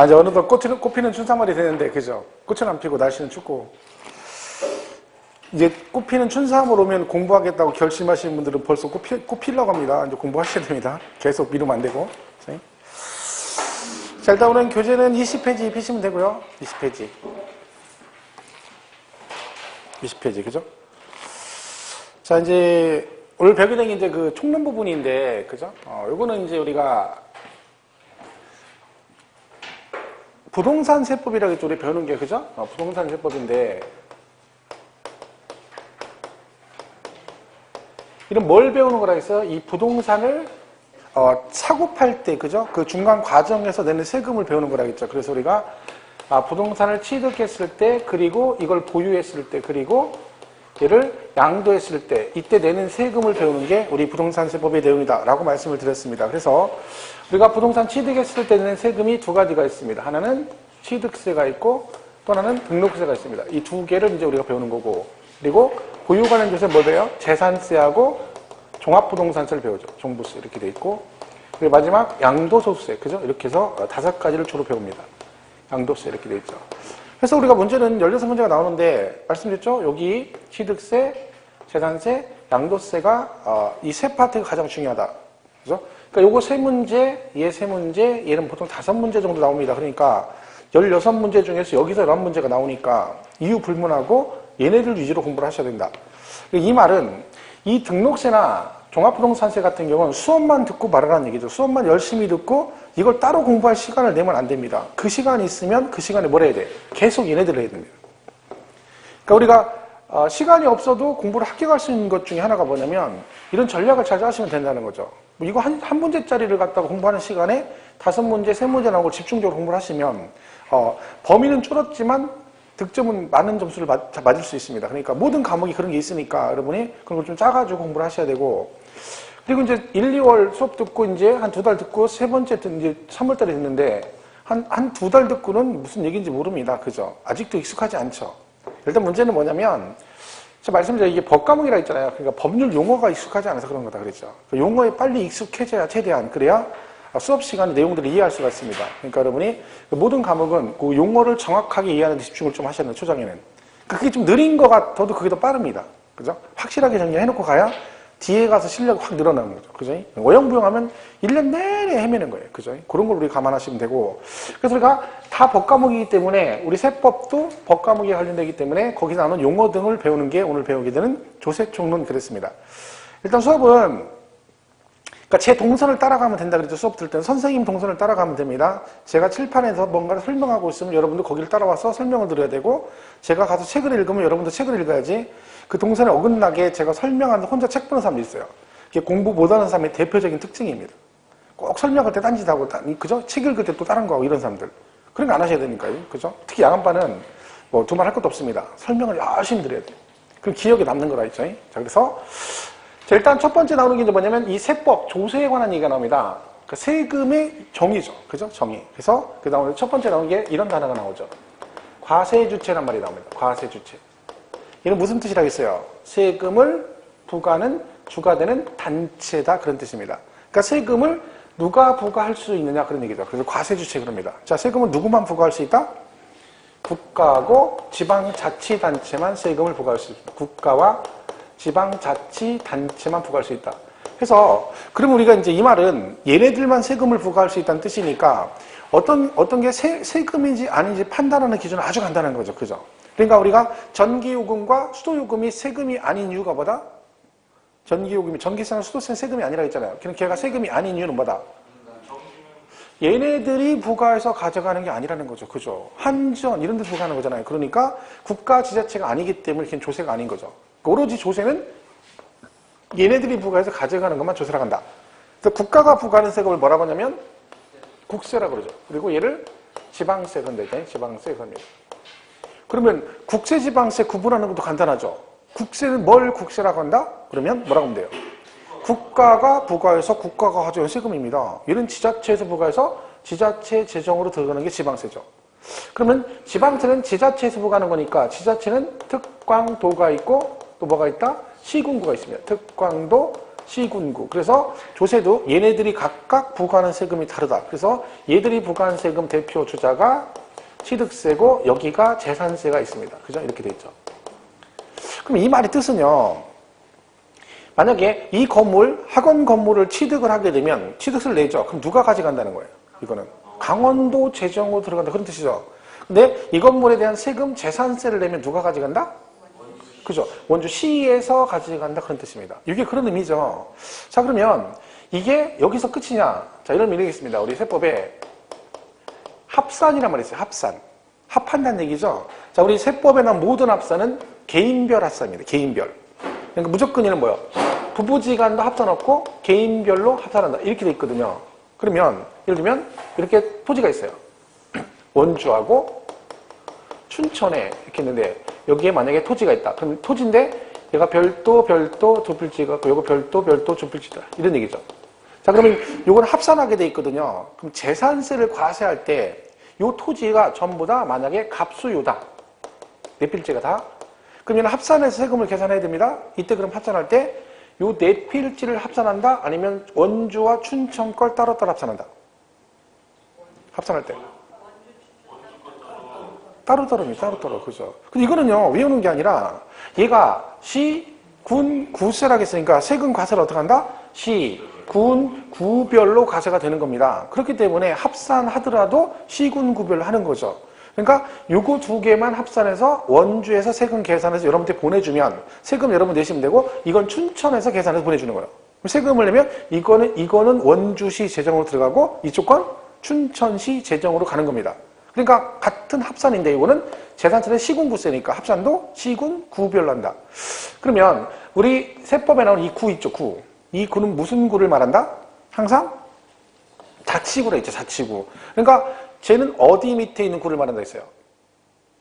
이제 어느덧 꽃피는 춘삼월이 되는데, 그죠? 꽃은 안 피고 날씨는 춥고. 이제 꽃피는 춘삼월 오면 공부하겠다고 결심하시는 분들은 벌써 꽃 피려고 합니다. 이제 공부하셔야 됩니다. 계속 미루면 안 되고. 자, 일단 오늘 교재는 20페이지 피시면 되고요. 20페이지. 20페이지, 그죠? 자, 이제, 오늘 배우게 된 게 이제 그 총론 부분인데, 그죠? 요거는 이제 우리가 부동산 세법이라고 했죠. 우리 배우는 게, 그죠? 부동산 세법인데, 이런 뭘 배우는 거라 해서 이 부동산을 사고 팔 때, 그죠? 그 중간 과정에서 내는 세금을 배우는 거라겠죠. 그래서 우리가 부동산을 취득했을 때, 그리고 이걸 보유했을 때, 그리고 얘를 양도했을 때, 이때 내는 세금을 배우는 게 우리 부동산세법의 내용이다 라고 말씀을 드렸습니다. 그래서 우리가 부동산 취득했을 때 내는 세금이 두 가지가 있습니다. 하나는 취득세가 있고 또 하나는 등록세가 있습니다. 이 두 개를 이제 우리가 배우는 거고, 그리고 보유 관련 조세 뭘 배워요? 재산세하고 종합부동산세를 배우죠. 종부세 이렇게 돼 있고, 그리고 마지막 양도소득세, 그죠? 이렇게 해서 5가지를 주로 배웁니다. 양도세 이렇게 돼 있죠. 그래서 우리가 문제는 16문제가 나오는데 말씀드렸죠? 여기 취득세, 재산세, 양도세가 이 세 파트가 가장 중요하다. 그죠? 그러니까 요거 세 문제, 얘 세 문제, 얘는 보통 5문제 정도 나옵니다. 그러니까 16문제 중에서 여기서 11문제가 나오니까 이유 불문하고 얘네들 위주로 공부를 하셔야 된다. 이 말은 이 등록세나 종합부동산세 같은 경우는 수업만 듣고 말하라는 얘기죠. 수업만 열심히 듣고 이걸 따로 공부할 시간을 내면 안 됩니다. 그 시간이 있으면 그 시간에 뭘 해야 돼? 계속 얘네들을 해야 됩니다. 그러니까 우리가 시간이 없어도 공부를 합격할 수 있는 것 중에 하나가 뭐냐면 이런 전략을 잘 짜시면 된다는 거죠. 뭐 이거 한 문제짜리를 갖다가 공부하는 시간에 5문제, 3문제 나오고 집중적으로 공부를 하시면 범위는 줄었지만 득점은 많은 점수를 맞을 수 있습니다. 그러니까 모든 과목이 그런 게 있으니까 여러분이 그런 걸 좀 짜가지고 공부를 하셔야 되고, 그리고 이제 1, 2월 수업 듣고 이제 한 2달 듣고 세 번째 이제 3월 달에 듣는데 한 2달 듣고는 무슨 얘기인지 모릅니다. 그죠? 아직도 익숙하지 않죠. 일단 문제는 뭐냐면 제가 말씀드린 이게 법과목이라 했잖아요. 그러니까 법률 용어가 익숙하지 않아서 그런 거다 그랬죠. 그 용어에 빨리 익숙해져야 최대한 그래야 수업 시간에 내용들을 이해할 수가 있습니다. 그러니까 여러분이 모든 과목은 그 용어를 정확하게 이해하는 데 집중을 좀 하셔야 돼요. 초장에는. 그게 좀 느린 것 같아도 그게 더 빠릅니다. 그죠? 확실하게 정리해놓고 가야 뒤에 가서 실력이 확 늘어나는 거죠. 그죠? 어영부영하면 1년 내내 헤매는 거예요. 그죠? 그런 걸 우리 감안하시면 되고. 그래서 우리가 다 법과목이기 때문에 우리 세법도 법과목에 관련되기 때문에 거기서 나오는 용어 등을 배우는 게 오늘 배우게 되는 조세총론 그랬습니다. 일단 수업은 그러니까 제 동선을 따라가면 된다 그랬죠. 수업 들을 때는 선생님 동선을 따라가면 됩니다. 제가 칠판에서 뭔가를 설명하고 있으면 여러분도 거기를 따라와서 설명을 들어야 되고, 제가 가서 책을 읽으면 여러분도 책을 읽어야지. 그 동선에 어긋나게 제가 설명하는데 혼자 책 보는 사람도 있어요. 그게 공부 못하는 사람의 대표적인 특징입니다. 꼭 설명할 때 딴짓하고, 그죠? 책 읽을 때 또 다른 거 하고 이런 사람들. 그런 거 안 하셔야 되니까요. 그죠? 특히 야간반은 뭐 두말 할 것도 없습니다. 설명을 열심히 드려야 돼요. 그럼 기억에 남는 거라 했죠. 자, 그래서 자, 일단 첫 번째 나오는 게 이제 뭐냐면 이 세법, 조세에 관한 얘기가 나옵니다. 그러니까 세금의 정의죠. 그죠? 정의. 그래서 그 다음에 첫 번째 나오는 게 이런 단어가 나오죠. 과세주체란 말이 나옵니다. 과세주체. 이건 무슨 뜻이라겠어요? 세금을 부과하는 주가 되는 단체다. 그런 뜻입니다. 그러니까 세금을 누가 부과할 수 있느냐 그런 얘기죠. 그래서 과세주체 그럽니다. 자, 세금은 누구만 부과할 수 있다? 국가하고 지방자치단체만 세금을 부과할 수 있습니다. 국가와 지방자치단체만 부과할 수 있다. 그래서 그럼 우리가 이제 이 말은 얘네들만 세금을 부과할 수 있다는 뜻이니까 어떤 게 세금인지 아닌지 판단하는 기준은 아주 간단한 거죠. 그죠? 그러니까 우리가 전기요금과 수도요금이 세금이 아닌 이유가 뭐다? 전기요금이, 전기세나 수도세는 세금이 아니라 했잖아요. 걔가 세금이 아닌 이유는 뭐다? 얘네들이 부과해서 가져가는 게 아니라는 거죠. 그죠? 한전 이런 데 부과하는 거잖아요. 그러니까 국가 지자체가 아니기 때문에 걔는 조세가 아닌 거죠. 오로지 조세는 얘네들이 부과해서 가져가는 것만 조세라고 한다. 그래서 국가가 부과하는 세금을 뭐라고 하냐면 국세라고 그러죠. 그리고 얘를 지방세 건데, 지방세 겁니다. 그러면 국세, 지방세 구분하는 것도 간단하죠. 국세는 뭘 국세라고 한다? 그러면 뭐라고 하면 돼요? 국가가 부과해서 국가가 가져온 세금입니다. 얘는 지자체에서 부과해서 지자체 재정으로 들어가는 게 지방세죠. 그러면 지방세는 지자체에서 부과하는 거니까 지자체는 특광도가 있고 또 뭐가 있다? 시군구가 있습니다. 특광도, 시군구. 그래서 조세도 얘네들이 각각 부과하는 세금이 다르다. 그래서 얘들이 부과한 세금 대표 주자가 취득세고 여기가 재산세가 있습니다. 그죠? 이렇게 돼 있죠. 그럼 이 말의 뜻은요. 만약에 이 건물, 학원 건물을 취득을 하게 되면 취득세를 내죠. 그럼 누가 가져간다는 거예요? 이거는 강원도 재정으로 들어간다. 그런 뜻이죠. 근데 이 건물에 대한 세금, 재산세를 내면 누가 가져간다? 그죠? 원주시에서 가져간다. 그런 뜻입니다. 이게 그런 의미죠. 자, 그러면 이게 여기서 끝이냐? 자, 이런 의미가 있습니다. 우리 세법에 합산이란 말이 있어요. 합산. 합한다는 얘기죠. 자, 우리 세법에 나온 모든 합산은 개인별 합산입니다. 개인별. 그러니까 무조건 이는 뭐예요? 부부지간도 합산 없고 개인별로 합산한다. 이렇게 돼 있거든요. 그러면 예를 들면 이렇게 토지가 있어요. 원주하고 춘천에 이렇게 있는데 여기에 만약에 토지가 있다. 그럼 토지인데 얘가 별도 두 필지가 있고 요거 별도 두 필지다. 이런 얘기죠. 자, 그러면 요건 합산하게 돼 있거든요. 그럼 재산세를 과세할 때 요 토지가 전부 다 만약에 갑수요다. 네 필지가 다. 그럼 얘는 합산해서 세금을 계산해야 됩니다. 이때 그럼 합산할 때 요 네 필지를 합산한다? 아니면 원주와 춘천 걸 따로따로 합산한다? 합산할 때. 따로따로입니다. 따로따로. 그죠? 근데 이거는요, 외우는 게 아니라 얘가 시, 군, 구세라고 했으니까 세금 과세를 어떻게 한다? 시, 군, 구별로 과세가 되는 겁니다. 그렇기 때문에 합산하더라도 시, 군, 구별로 하는 거죠. 그러니까 요거 두 개만 합산해서 원주에서 세금 계산해서 여러분한테 보내주면 세금 여러분 내시면 되고 이건 춘천에서 계산해서 보내주는 거예요. 세금을 내면 이거는 원주시 재정으로 들어가고 이쪽 건 춘천시 재정으로 가는 겁니다. 그러니까 같은 합산인데 이거는 재산세는 시군구세니까 합산도 시군 구별로 한다. 그러면 우리 세법에 나오는 이 구 있죠. 구. 이 구는 무슨 구를 말한다? 항상 자치구라 있죠. 자치구. 그러니까 쟤는 어디 밑에 있는 구를 말한다 했어요?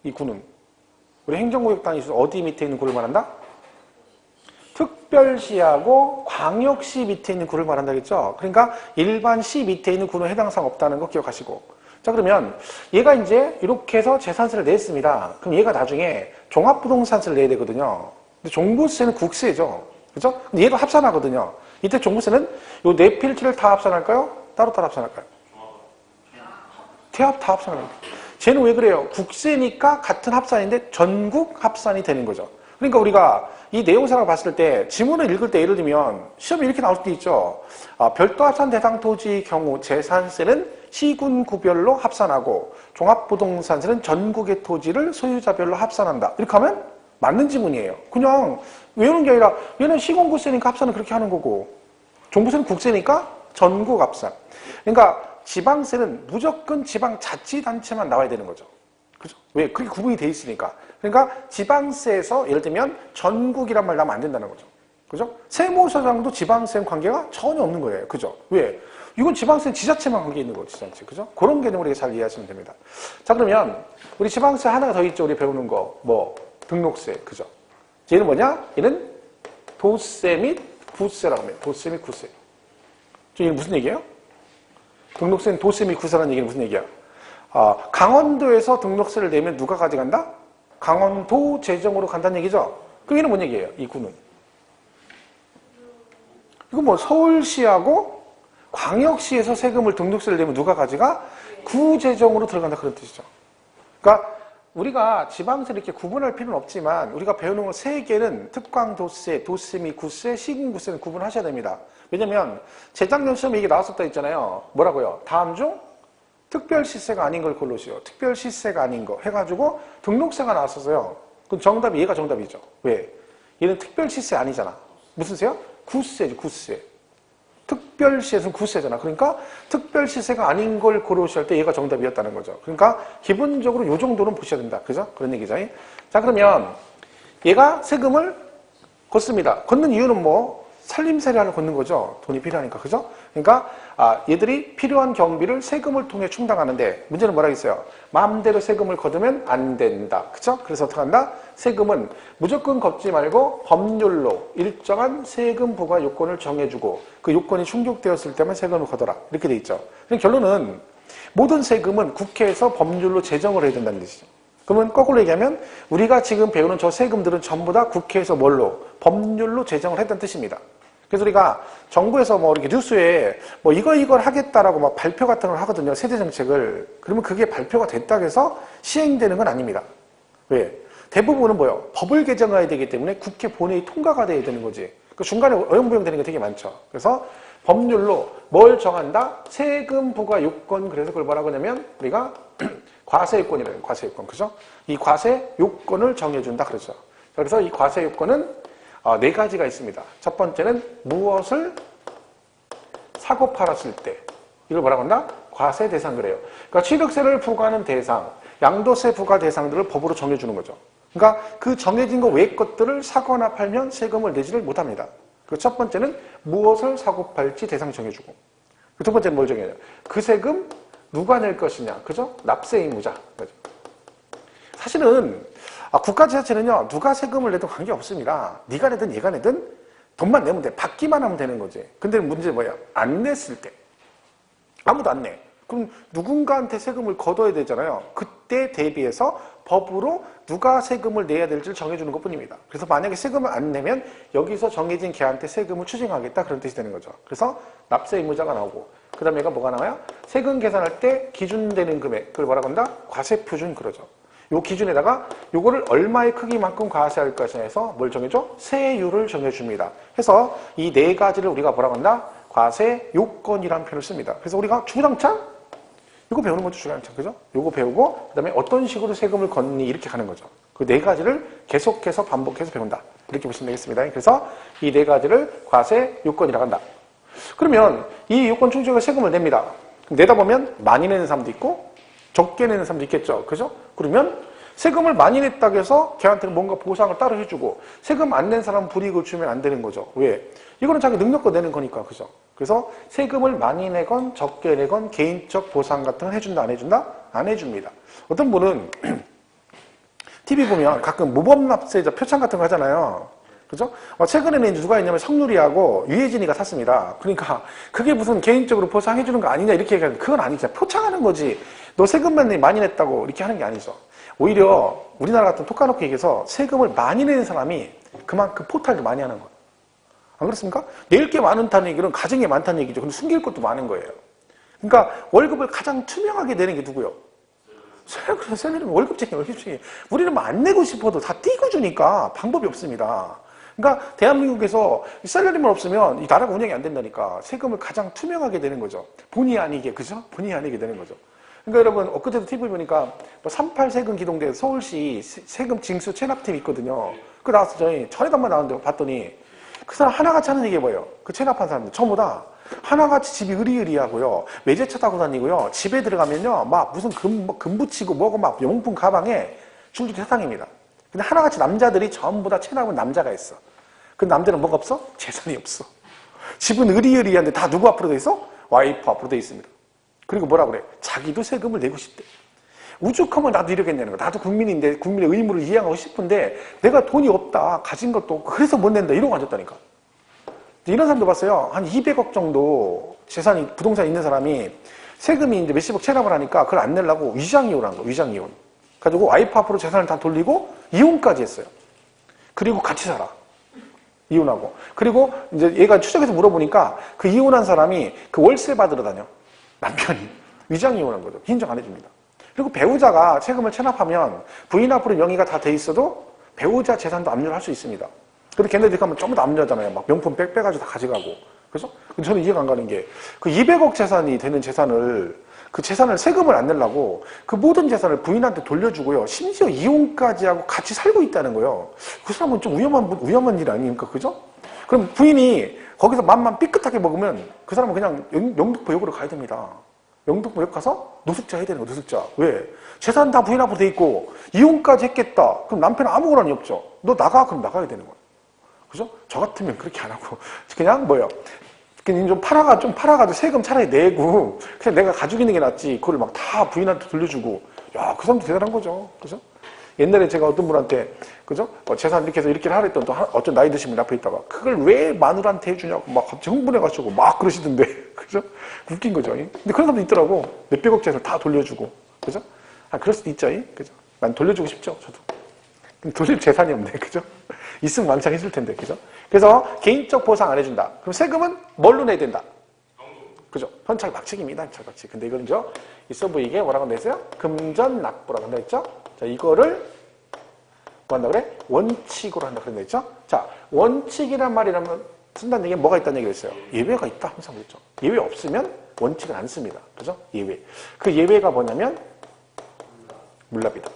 이 구는. 우리 행정구역단위 있어서 어디 밑에 있는 구를 말한다? 특별시하고 광역시 밑에 있는 구를 말한다 했죠? 그러니까 일반 시 밑에 있는 구는 해당 사항 없다는 거 기억하시고. 자, 그러면 얘가 이제 이렇게 해서 재산세를 냈습니다. 그럼 얘가 나중에 종합부동산세를 내야 되거든요. 근데 종부세는 국세죠. 그죠? 근데 얘도 합산하거든요. 이때 종부세는 요 네 필지를 다 합산할까요? 따로따로 합산할까요? 대합 다 합산합니다. 쟤는 왜 그래요? 국세니까 같은 합산인데 전국 합산이 되는 거죠. 그러니까 우리가 이 내용사를 봤을 때 지문을 읽을 때 예를 들면 시험에 이렇게 나올 수도 있죠. 별도 합산 대상 토지의 경우 재산세는 시군 구별로 합산하고 종합부동산세는 전국의 토지를 소유자별로 합산한다. 이렇게 하면 맞는 지문이에요. 그냥 외우는 게 아니라 얘는 시군구세니까 합산은 그렇게 하는 거고 종부세는 국세니까 전국 합산. 그러니까 지방세는 무조건 지방자치단체만 나와야 되는 거죠. 그죠? 왜? 그렇게 구분이 돼 있으니까. 그러니까 지방세에서 예를 들면 전국이란 말 나오면 안 된다는 거죠. 그죠? 세무서장도 지방세 관계가 전혀 없는 거예요. 그죠? 왜? 이건 지방세 지자체만 관계 있는 거죠. 지자체. 그죠? 그런 개념을 우리가 잘 이해하시면 됩니다. 자, 그러면 우리 지방세 하나가 더 있죠. 우리 배우는 거. 뭐? 등록세. 그죠? 얘는 뭐냐? 얘는 도세 및 구세라고 합니다. 도세 및 구세. 이게 무슨 얘기예요? 등록세는 도세 및 구세라는 얘기는 무슨 얘기야? 강원도에서 등록세를 내면 누가 가져간다? 강원도 재정으로 간다는 얘기죠? 그럼 얘는 뭔 얘기예요? 이 구는. 이거 뭐 서울시하고 광역시에서 세금을 등록세를 내면 누가 가져가? 구 재정으로 들어간다 그런 뜻이죠. 그러니까 우리가 지방세를 이렇게 구분할 필요는 없지만 우리가 배우는 거 세 개는 특광도세, 도세 및 구세, 시군구세는 구분하셔야 됩니다. 왜냐면 재작년 시험에 이게 나왔었다 했잖아요. 뭐라고요? 다음 중 특별시세가 아닌 걸 고르시오. 특별시세가 아닌 거 해가지고 등록세가 나왔었어요. 그럼 정답이 얘가 정답이죠. 왜? 얘는 특별시세 아니잖아. 무슨 세요? 구세죠. 구세. 특별시에서는 구세잖아. 그러니까 특별시세가 아닌 걸 고르셔야 할 때 얘가 정답이었다는 거죠. 그러니까 기본적으로 요 정도는 보셔야 된다. 그죠? 그런 얘기죠. 자, 그러면 얘가 세금을 걷습니다. 걷는 이유는 뭐? 살림살이를 걷는 거죠. 돈이 필요하니까. 그죠? 그러니까 얘들이 필요한 경비를 세금을 통해 충당하는데 문제는 뭐라 했어요? 마음대로 세금을 걷으면 안 된다. 그죠? 그래서 어떻게 한다? 세금은 무조건 걷지 말고 법률로 일정한 세금 부과 요건을 정해주고 그 요건이 충족되었을 때만 세금을 걷어라. 이렇게 돼 있죠. 결론은 모든 세금은 국회에서 법률로 제정을 해야 된다는 뜻이죠. 그러면 거꾸로 얘기하면 우리가 지금 배우는 저 세금들은 전부 다 국회에서 뭘로? 법률로 제정을 했다는 뜻입니다. 그래서 우리가 정부에서 뭐 이렇게 뉴스에 뭐 이걸 하겠다라고 막 발표 같은 걸 하거든요. 세대 정책을. 그러면 그게 발표가 됐다고 해서 시행되는 건 아닙니다. 왜? 대부분은 뭐요? 법을 개정해야 되기 때문에 국회 본회의 통과가 돼야 되는 거지. 그 중간에 어영부영 되는 게 되게 많죠. 그래서 법률로 뭘 정한다? 세금 부과 요건. 그래서 그걸 뭐라고 하냐면 우리가 과세 요건이라는 과세 요건. 그죠? 이 과세 요건을 정해준다. 그러죠. 그래서 이 과세 요건은 네 가지가 있습니다. 첫 번째는 무엇을 사고 팔았을 때 이걸 뭐라고 한다? 과세 대상 그래요. 그러니까 취득세를 부과하는 대상, 양도세 부과 대상들을 법으로 정해주는 거죠. 그러니까 그 정해진 거 외의 것들을 사거나 팔면 세금을 내지를 못합니다. 그 첫 번째는 무엇을 사고 팔지 대상 정해주고, 그 두 번째는 뭘 정해요? 그 세금 누가 낼 것이냐, 그죠? 납세 의무자. 그죠? 사실은 국가 자체는요, 누가 세금을 내도 관계없습니다. 네가 내든 얘가 내든 돈만 내면 돼. 받기만 하면 되는 거지. 근데 문제는 뭐야? 안 냈을 때. 아무도 안 내. 그럼 누군가한테 세금을 걷어야 되잖아요. 그때 대비해서 법으로 누가 세금을 내야 될지를 정해주는 것 뿐입니다. 그래서 만약에 세금을 안 내면 여기서 정해진 걔한테 세금을 추징하겠다, 그런 뜻이 되는 거죠. 그래서 납세 의무자가 나오고, 그 다음에 얘가 뭐가 나와요? 세금 계산할 때 기준되는 금액, 그걸 뭐라고 한다? 과세표준 그러죠. 요 기준에다가 요거를 얼마의 크기만큼 과세할 것이냐 해서 뭘 정해줘? 세율을 정해줍니다. 해서 이 네 가지를 우리가 뭐라고 한다? 과세 요건이라는 표현을 씁니다. 그래서 우리가 주구장창 이거 배우는 거죠, 주구장창. 그죠? 요거 배우고 그 다음에 어떤 식으로 세금을 걷니 이렇게 가는 거죠. 그 네 가지를 계속해서 반복해서 배운다. 이렇게 보시면 되겠습니다. 그래서 이 네 가지를 과세 요건이라고 한다. 그러면 이 요건 충족에 세금을 냅니다. 내다 보면 많이 내는 사람도 있고 적게 내는 사람도 있겠죠. 그죠? 그러면 세금을 많이 냈다고 해서 걔한테는 뭔가 보상을 따로 해주고 세금 안 낸 사람은 불이익을 주면 안 되는 거죠. 왜? 이거는 자기 능력껏 내는 거니까. 그죠? 그래서 세금을 많이 내건 적게 내건 개인적 보상 같은 걸 해준다 안 해준다? 안 해줍니다. 어떤 분은 TV 보면 가끔 모범납세자 표창 같은 거 하잖아요. 그죠? 최근에는 누가 있냐면 성누리하고 유해진이가 탔습니다. 그러니까 그게 무슨 개인적으로 보상해주는 거 아니냐 이렇게 얘기하면 그건 아니죠. 표창하는 거지. 너 세금만 많이 냈다고 이렇게 하는 게 아니죠. 오히려 우리나라 같은 톡 까놓고 얘기해서 세금을 많이 내는 사람이 그만큼 포탈도 많이 하는 거예요. 안 그렇습니까? 낼 게 많다는 얘기는 가진 게 많다는 얘기죠. 근데 숨길 것도 많은 거예요. 그러니까 월급을 가장 투명하게 내는 게 누구요? 셀러리는 월급쟁이. 우리는 뭐 안 내고 싶어도 다 띄고 주니까 방법이 없습니다. 그러니까 대한민국에서 셀러리만 없으면 이 나라가 운영이 안 된다니까. 세금을 가장 투명하게 내는 거죠. 본의 아니게, 그죠? 본의 아니게 되는 거죠. 그러니까 여러분, 엊그제도 TV 보니까 38 세금 기동대 서울시 세금 징수 체납팀이 있거든요. 그 나와서 전에도 한번 나왔는데 봤더니 그 사람 하나같이 하는 얘기가 뭐예요? 그 체납한 사람들 전부 다 하나같이 집이 으리으리하고요. 외제차 타고 다니고요. 집에 들어가면요. 막 무슨 금 붙이고 뭐고 막 용품 가방에 줄줄이 세상입니다. 근데 하나같이 남자들이 전부 다 체납은 남자가 했어. 그 남자는 뭐가 없어? 재산이 없어. 집은 으리으리한데 다 누구 앞으로 돼 있어? 와이프 앞으로 돼 있습니다. 그리고 뭐라 그래? 자기도 세금을 내고 싶대. 우죽하면 나도 이러겠냐는 거야. 나도 국민인데 국민의 의무를 이행하고 싶은데 내가 돈이 없다. 가진 것도 없고 그래서 못 낸다. 이러고 앉았다니까. 이런 사람도 봤어요. 한 200억 정도 재산이 부동산 있는 사람이 세금이 이제 몇십억 체납을 하니까 그걸 안 내려고 위장이혼 한 거. 위장이혼. 가지고 와이프 앞으로 재산을 다 돌리고 이혼까지 했어요. 그리고 같이 살아. 이혼하고. 그리고 이제 얘가 추적해서 물어보니까 그 이혼한 사람이 그 월세 받으러 다녀. 남편이. 위장 이혼한 거죠. 인정 안 해줍니다. 그리고 배우자가 세금을 체납하면 부인 앞으로 명의가 다 돼 있어도 배우자 재산도 압류를 할 수 있습니다. 근데 걔네들이 가면 전부 다 압류하잖아요. 막 명품 백 빼가지고 다 가져가고. 그래서 저는 이해가 안 가는 게 그 200억 재산이 되는 재산을 그 재산을 세금을 안 내려고 그 모든 재산을 부인한테 돌려주고요. 심지어 이혼까지 하고 같이 살고 있다는 거예요. 그 사람은 좀 위험한 일 아닙니까? 그죠? 그럼 부인이 거기서 맘만 삐끗하게 먹으면 그 사람은 그냥 영등포 역으로 가야 됩니다. 영등포 역 가서 노숙자 해야 되는 거예요. 노숙자. 왜? 재산 다 부인 앞으로 돼 있고 이혼까지 했겠다. 그럼 남편은 아무 권한이 없죠. 너 나가? 그럼 나가야 되는 거예요. 그죠? 저 같으면 그렇게 안 하고 그냥 뭐예요? 그냥 좀 팔아가지고 세금 차라리 내고 그냥 내가 가지고 있는 게 낫지. 그걸 막 다 부인한테 돌려주고 야, 그 사람도 대단한 거죠. 그죠? 옛날에 제가 어떤 분한테 그죠? 재산 이렇게 해서 이렇게 하라 했더니 또 어떤 나이 드신 분 앞에 있다가 그걸 왜 마누라한테 해주냐고 막 갑자기 흥분해가지고 막 그러시던데 그죠? 웃긴 거죠. 근데 그런 사람도 있더라고. 몇백억 재산 다 돌려주고 그죠? 그럴 수도 있죠. 그죠? 난 돌려주고 싶죠. 저도. 돌릴 재산이 없네. 그죠? 있으면 왕창 했을 텐데, 그죠? 그래서 개인적 보상 안 해준다. 그럼 세금은 뭘로 내야 된다? 그죠? 현찰 박치기입니다. 현찰 박치기. 근데 이걸 있어 보이게 뭐라고 냈어요? 금전 납부라고 한다 했죠? 자, 이거를 뭐 한다 그래? 원칙으로 한다 그랬다 했죠? 자, 원칙이란 말이라면 쓴다는 얘기는 뭐가 있다는 얘기를 했어요? 예외가 있다. 항상 그랬죠. 예외 없으면 원칙은 안 씁니다. 그죠? 예외. 그 예외가 뭐냐면 물납이다.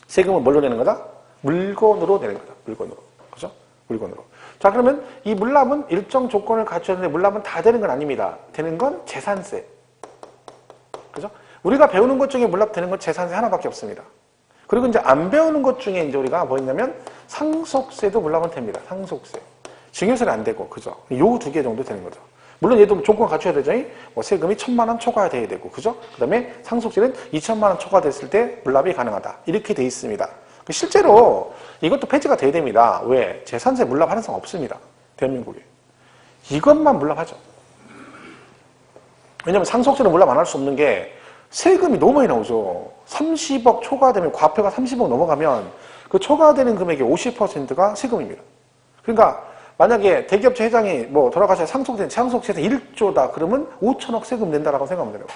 세금은 뭘로 내는 거다? 물건으로 내는 거다. 물건으로. 그죠? 물건으로. 자, 그러면 이 물납은 일정 조건을 갖춰야 되는데 물납은 다 되는 건 아닙니다. 되는 건 재산세. 그죠? 우리가 배우는 것 중에 물납 되는 건 재산세 하나밖에 없습니다. 그리고 이제 안 배우는 것 중에 이제 우리가 뭐 있냐면 상속세도 물납은 됩니다. 상속세. 증여세는 안 되고, 그죠? 요 두 개 정도 되는 거죠. 물론 얘도 조건 갖춰야 되죠. 뭐 세금이 1,000만 원 초과돼야 되고, 그죠? 그 다음에 상속세는 2,000만 원 초과됐을 때 물납이 가능하다. 이렇게 돼 있습니다. 실제로 이것도 폐지가 돼야 됩니다. 왜? 재산세 물납 하는 사람 없습니다. 대한민국에. 이것만 물납하죠. 왜냐면 상속세는 물납 안 할 수 없는 게 세금이 너무 많이 나오죠. 30억 초과되면, 과표가 30억 넘어가면 그 초과되는 금액의 50%가 세금입니다. 그러니까 만약에 대기업체 회장이 뭐 돌아가셔서 상속세에서 1조다 그러면 5천억 세금 낸다라고 생각하면 돼요.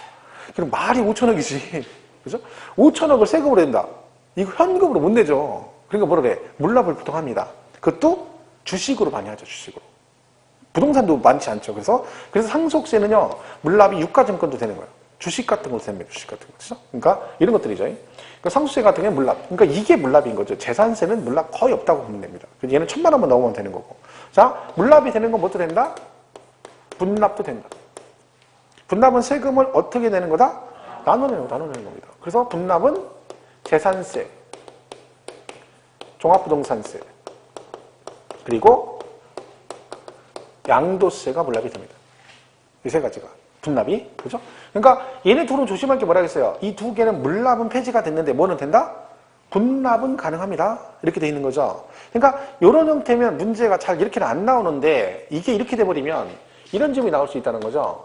그럼 말이 5천억이지. 그죠? 5천억을 세금으로 낸다. 이거 현금으로 못 내죠. 그러니까 뭐라 그래? 물납을 보통 합니다. 그것도 주식으로 많이 하죠. 주식으로. 부동산도 많지 않죠. 그래서 상속세는요. 물납이 유가증권도 되는 거예요. 주식 같은 거 됩니다. 주식 같은 거. 그죠? 그러니까 이런 것들이죠. 그러니까 상속세 같은 경우는 물납. 그러니까 이게 물납인 거죠. 재산세는 물납 거의 없다고 보면 됩니다. 얘는 1,000만 원만 넘으면 되는 거고. 자, 물납이 되는 건 뭐도 된다? 분납도 된다. 분납은 세금을 어떻게 내는 거다? 나눠내는 겁니다. 그래서 분납은 재산세, 종합부동산세, 그리고 양도세가 물납이 됩니다. 이 세 가지가. 분납이. 그죠? 그러니까 얘네 둘은 조심할 게 뭐라겠어요? 이 두 개는 물납은 폐지가 됐는데 뭐는 된다? 분납은 가능합니다. 이렇게 돼 있는 거죠. 그러니까 이런 형태면 문제가 잘 이렇게는 안 나오는데 이게 이렇게 돼버리면 이런 점이 나올 수 있다는 거죠.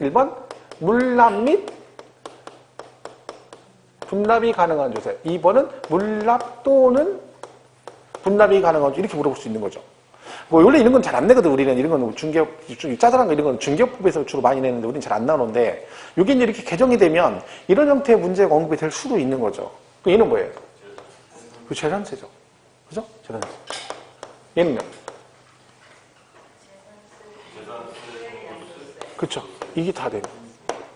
1번 물납 및 분납이 가능한 조세. 2번은 물납 또는 분납이 가능한 조세. 이렇게 물어볼 수 있는 거죠. 뭐 원래 이런 건 잘 안 내거든. 우리는 이런 건 중개업, 짜잘한 거 이런 건 중개업법에서 주로 많이 내는데 우리는 잘 안 나오는데 이게 이렇게 개정이 되면 이런 형태의 문제가 언급이 될 수도 있는 거죠. 얘는 뭐예요? 그 재산세죠. 그죠? 재산세. 얘는요? 그쵸. 이게 다 돼요.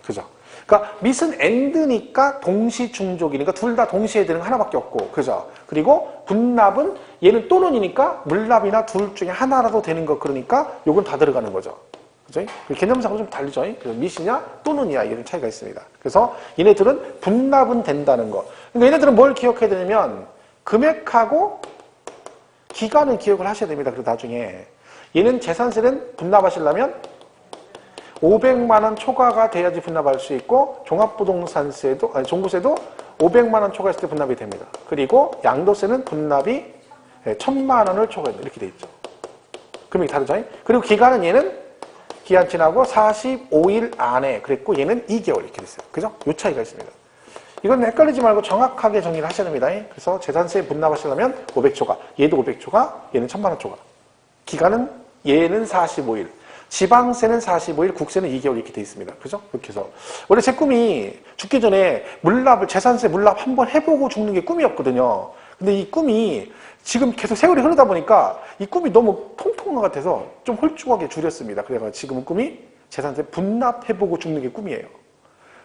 그죠? 그러니까 미슨 앤드니까 동시 중족이니까 둘 다 동시에 되는 거 하나밖에 없고, 그죠? 그리고 분납은 얘는 또는이니까 물납이나 둘 중에 하나라도 되는 거 그러니까 요건 다 들어가는 거죠. 그죠? 개념상으로 좀 다르죠? 미시냐 또는이야 이런 차이가 있습니다. 그래서 얘네들은 분납은 된다는 거. 그러니까 얘네들은 뭘 기억해야 되냐면 금액하고 기간을 기억을 하셔야 됩니다. 그리고 나중에 얘는 재산세는 분납하시려면 500만 원 초과가 돼야지 분납할 수 있고 종합부동산세도 종부세도 500만 원 초과했을 때 분납이 됩니다. 그리고 양도세는 분납이 1,000만 원을 초과해야 이렇게 돼 있죠. 금액이 다르죠. 그리고 기간은 얘는 기한 지나고 45일 안에 그랬고 얘는 2개월 이렇게 됐어요. 그죠? 요 차이가 있습니다. 이건 헷갈리지 말고 정확하게 정리를 하셔야 됩니다. 그래서 재산세 분납하시려면 500초과, 얘도 500초과, 얘는 1,000만 원 초과. 기간은 얘는 45일. 지방세는 45일, 국세는 2개월 이렇게 돼 있습니다. 그죠? 그렇게 해서. 원래 제 꿈이 죽기 전에 재산세 물납 한번 해보고 죽는 게 꿈이었거든요. 근데 이 꿈이 지금 계속 세월이 흐르다 보니까 이 꿈이 너무 통통한 것 같아서 좀 홀쭉하게 줄였습니다. 그래서 지금은 꿈이 재산세 분납해보고 죽는 게 꿈이에요.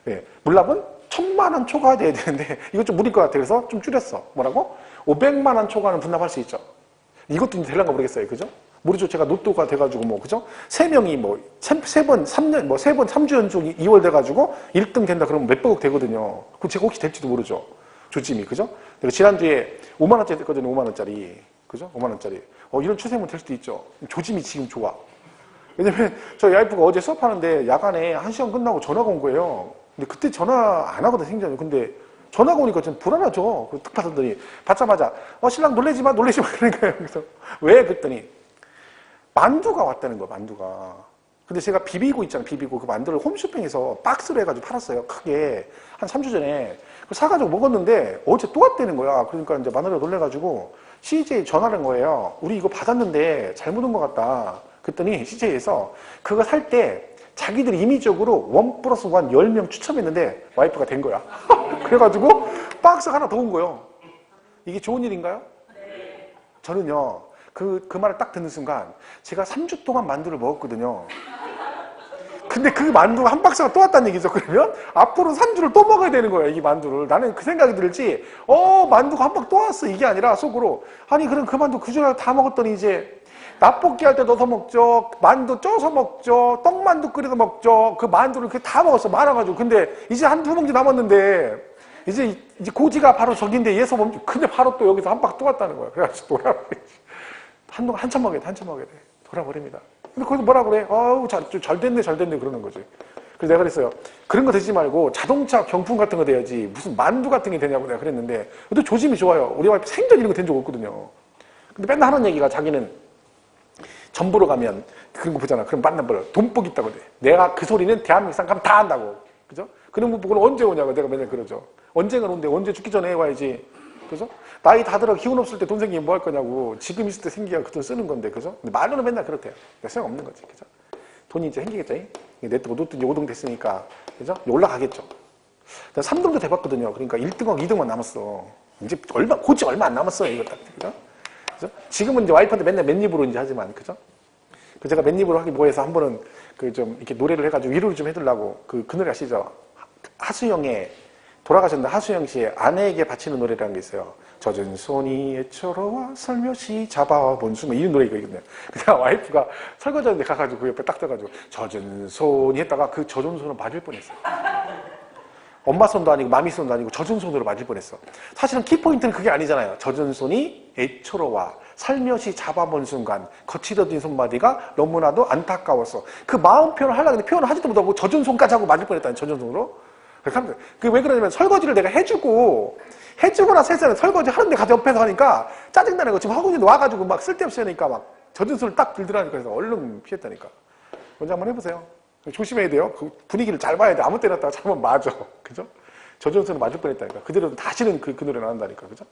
네. 물납은 1,000만 원 초과돼야 되는데 이거 좀 무리일 것 같아요. 그래서 좀 줄였어. 뭐라고? 500만 원 초과는 분납할 수 있죠. 이것도 이제 되려나 모르겠어요. 그죠? 모르죠. 제가 로또가 돼가지고 뭐 그죠? 3명이 뭐 세 번 3주 연속 2월 돼가지고 1등 된다 그러면 몇백억 되거든요. 그럼 제가 혹시 될지도 모르죠. 조짐이 그죠? 내가 지난주에 5만 원짜리 됐거든요. 5만 원짜리 그죠? 5만 원짜리. 이런 추세면 될 수도 있죠. 조짐이 지금 좋아. 왜냐면 저희 와이프가 어제 수업하는데 야간에 1시간 끝나고 전화가 온 거예요. 근데 그때 전화 안 하거든 생전에. 근데 전화가 오니까 좀 불안하죠. 딱 받았더니 받자마자 신랑 놀래지 마 그러는 거예요. 그래서 왜? 그랬더니 만두가 왔다는 거야. 만두가. 근데 제가 비비고 있잖아요. 비비고 그 만두를 홈쇼핑에서 박스로 해가지고 팔았어요. 크게 한 3주 전에 사가지고 먹었는데 어제 또 왔다는 거야. 그러니까 이제 마누라가 놀래가지고 CJ 전화를 한 거예요. 우리 이거 받았는데 잘못 온 것 같다. 그랬더니 CJ에서 그거 살 때 자기들이 임의적으로 1+1 10명 추첨했는데 와이프가 된 거야. 그래가지고 박스가 하나 더 온 거예요. 이게 좋은 일인가요? 저는요, 그 말을 딱 듣는 순간 제가 3주 동안 만두를 먹었거든요. 근데 그 만두가 한 박스가 또 왔다는 얘기죠. 그러면 앞으로 3주를 또 먹어야 되는 거예요, 이 만두를. 나는 그 생각이 들지, 만두가 한 박 또 왔어, 이게 아니라 속으로, 아니 그럼 그 만두 그전에 다 먹었더니 이제 떡볶이 할 때 넣어서 먹죠, 만두 쪄서 먹죠, 떡만두 끓여서 먹죠. 그 만두를 다 먹었어, 많아가지고. 근데 이제 한두 봉지 남았는데 이제 고지가 바로 저긴데 예서 멈추. 근데 바로 또 여기서 한 박 또 왔다는 거야. 그래가지고 돌아버리지. 한참 먹어야 돼, 한참 먹어야 돼. 돌아버립니다. 근데 거기서 뭐라 그래? 잘 됐네, 잘 됐네, 그러는 거지. 그래서 내가 그랬어요. 그런 거 되지 말고 자동차 경품 같은 거 돼야지. 무슨 만두 같은 게 되냐고 내가 그랬는데. 근데 조짐이 좋아요. 우리 와이프 생전 이런 거 된 적 없거든요. 근데 맨날 하는 얘기가 자기는 전 보러 가면 그런 거 보잖아. 그럼 만나보러 돈복 있다고 돼. 내가 그 소리는 대한민국 가면 다 한다고. 그죠? 그런 거 보고는 언제 오냐고 내가 맨날 그러죠. 언젠가 온대. 언제 죽기 전에 와야지. 그죠? 나이 다 들어 기운 없을 때 돈 생기면 뭐 할 거냐고. 지금 있을 때 생기야 그 돈 쓰는 건데. 그죠? 근데 말로는 맨날 그렇대요. 소용 없는 거지. 그죠? 돈이 이제 생기겠죠. 내 로또 이제 5등 됐으니까. 그죠? 올라가겠죠. 3등도 돼봤거든요. 그러니까 1등하고 2등만 남았어. 이제 고치 얼마 안 남았어요. 이거 딱. 그죠? 그죠? 지금은 이제 와이프한테 맨날 맨입으로 이제 하지만. 그죠? 그 제가 맨입으로 하기 뭐해서 한 번은 좀 이렇게 노래를 해가지고 위로를 좀 해달라고. 그 노래 아시죠? 하수영의 돌아가셨는데 하수영 씨의 아내에게 바치는 노래라는 게 있어요. 젖은 손이 애처로와 살며시 잡아본 순간 이런 노래가 있거든요. 그냥 와이프가 설거지하는데 가가지고 그 옆에 딱 대가지고 젖은 손이 했다가 그 젖은 손을 맞을 뻔했어요. 엄마 손도 아니고 마미 손도 아니고 젖은 손으로 맞을 뻔했어. 사실은 키포인트는 그게 아니잖아요. 젖은 손이 애처로와 살며시 잡아본 순간 거칠어진 손마디가 너무나도 안타까웠어. 그 마음 표현을 하려고 했는데 표현을 하지도 못하고 젖은 손까지 하고 맞을 뻔했다는 젖은 손으로. 왜 그러냐면 설거지를 내가 해주고 나서 했어요. 설거지 하는데 가서 옆에서 하니까 짜증나는 거. 지금 학원에도 와가지고 막 쓸데없이 하니까 막 젖은 손을 딱 들더라니까. 그래서 얼른 피했다니까. 먼저 한번 해보세요. 조심해야 돼요. 그 분위기를 잘 봐야 돼. 아무 때나 다가 잘못 맞아. 그죠? 젖은 손을 맞을 뻔했다니까. 그대로 다시는 그 노래 나온다니까. 그죠?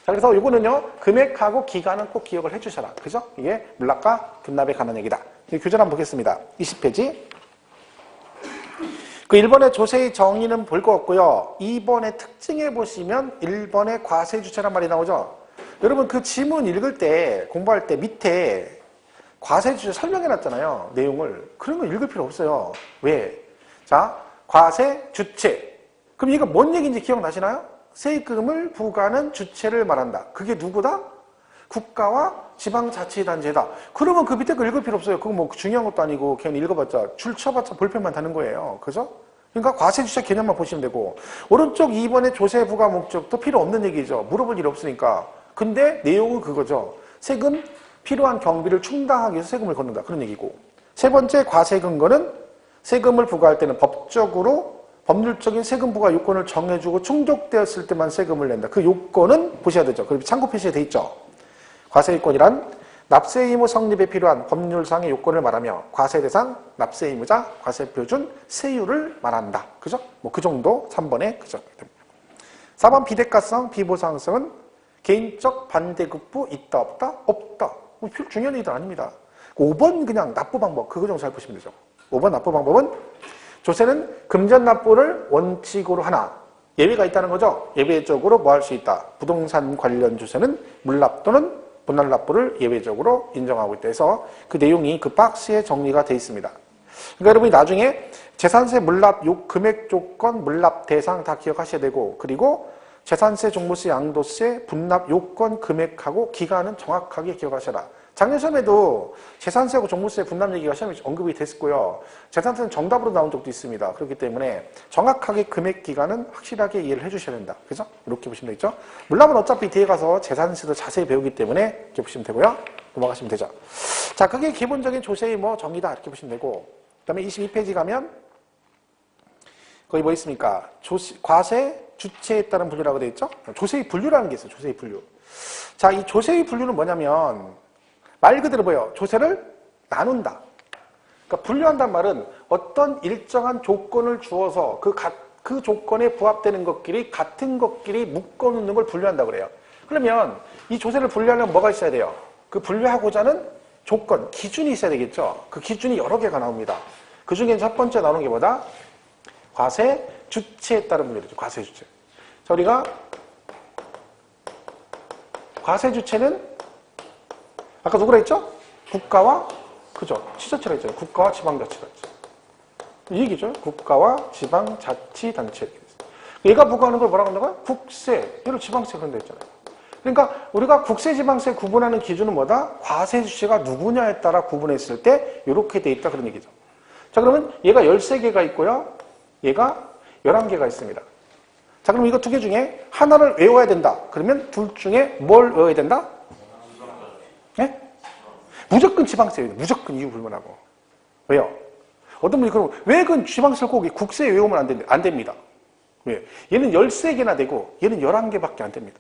자, 그래서 요거는요, 금액하고 기간은 꼭 기억을 해주셔라. 그죠? 이게 물납과 분납에 관한 얘기다. 교재 한번 보겠습니다. 20페이지. 그 1번의 조세의 정의는 볼 거 없고요. 2번의 특징에 보시면 1번의 과세주체란 말이 나오죠. 여러분 그 지문 읽을 때 공부할 때 밑에 과세주체 설명해놨잖아요. 내용을. 그런 거 읽을 필요 없어요. 왜? 자, 과세주체. 그럼 이거 뭔 얘기인지 기억나시나요? 세금을 부과하는 주체를 말한다. 그게 누구다? 국가와 지방자치단체다. 그러면 그 밑에 거 읽을 필요 없어요. 그거 뭐 중요한 것도 아니고 그냥 읽어봤자 줄 쳐봤자 볼펜만 다는 거예요. 그죠? 그러니까 과세주체 개념만 보시면 되고 오른쪽 2번의 조세 부과 목적도 필요 없는 얘기죠. 물어볼 일 없으니까. 근데 내용은 그거죠. 세금 필요한 경비를 충당하기 위해서 세금을 걷는다. 그런 얘기고. 세 번째 과세 근거는 세금을 부과할 때는 법률적인 세금 부과 요건을 정해주고 충족되었을 때만 세금을 낸다. 그 요건은 보셔야 되죠. 그리고 참고 표시에 돼 있죠. 과세의권이란 납세 의무 성립에 필요한 법률상의 요건을 말하며 과세 대상, 납세 의무자, 과세표준, 세율을 말한다. 그죠? 뭐 그 정도 3번에 그죠? 4번 비대가성, 비보상성은 개인적 반대급부 있다 없다? 없다. 뭐 중요한 얘기도 아닙니다. 5번 그냥 납부 방법 그거 좀 잘 보시면 되죠. 5번 납부 방법은 조세는 금전 납부를 원칙으로 하나 예외가 있다는 거죠. 예외적으로 뭐 할 수 있다. 부동산 관련 조세는 물납 또는 분할 납부를 예외적으로 인정하고 있다 해서 그 내용이 그 박스에 정리가 되어 있습니다. 그러니까 여러분이 나중에 재산세 물납 금액 조건 물납 대상 다 기억하셔야 되고 그리고 재산세, 종부세, 양도세, 분납 요건 금액하고 기간은 정확하게 기억하셔라. 작년 시험에도 재산세하고 종부세 분납 얘기가 시험에 언급이 됐고요. 재산세는 정답으로 나온 적도 있습니다. 그렇기 때문에 정확하게 금액 기간은 확실하게 이해를 해주셔야 된다. 그죠? 이렇게 보시면 되겠죠? 물납은 어차피 뒤에 가서 재산세도 자세히 배우기 때문에 이렇게 보시면 되고요. 넘어가시면 되죠. 자, 그게 기본적인 조세의 뭐 정의다. 이렇게 보시면 되고 그 다음에 22페이지 가면 거기 뭐 있습니까? 과세 주체에 따른 분류라고 되어 있죠? 조세의 분류라는 게 있어요. 조세의 분류. 자, 이 조세의 분류는 뭐냐면 말 그대로 뭐예요? 조세를 나눈다. 그러니까 분류한단 말은 어떤 일정한 조건을 주어서 그 조건에 부합되는 것끼리 같은 것끼리 묶어놓는 걸 분류한다고 그래요. 그러면 이 조세를 분류하려면 뭐가 있어야 돼요? 그 분류하고자 하는 조건, 기준이 있어야 되겠죠? 그 기준이 여러 개가 나옵니다. 그 중에 첫 번째 나오는 게 뭐다? 과세 주체에 따른 분류죠. 과세 주체. 자, 우리가 과세 주체는 아까 누구라 했죠? 국가와, 그죠? 지자체라 했잖아요. 국가와 지방자치라 했죠. 이 얘기죠. 국가와 지방자치단체. 얘가 부과하는 걸 뭐라고 한다고요? 국세, 얘를 지방세 그런다 했잖아요. 그러니까 우리가 국세, 지방세 구분하는 기준은 뭐다? 과세 주체가 누구냐에 따라 구분했을 때 이렇게 돼 있다 그런 얘기죠. 자, 그러면 얘가 13개가 있고요. 얘가 11개가 있습니다. 자, 그럼 이거 두 개 중에 하나를 외워야 된다. 그러면 둘 중에 뭘 외워야 된다? 네? 무조건 지방세예요. 무조건 이유 불문하고. 왜요? 어떤 분이 그럼 왜 그 지방세를 꼭 국세에 외우면 안 됩니다. 왜? 얘는 13개나 되고 얘는 11개밖에 안 됩니다.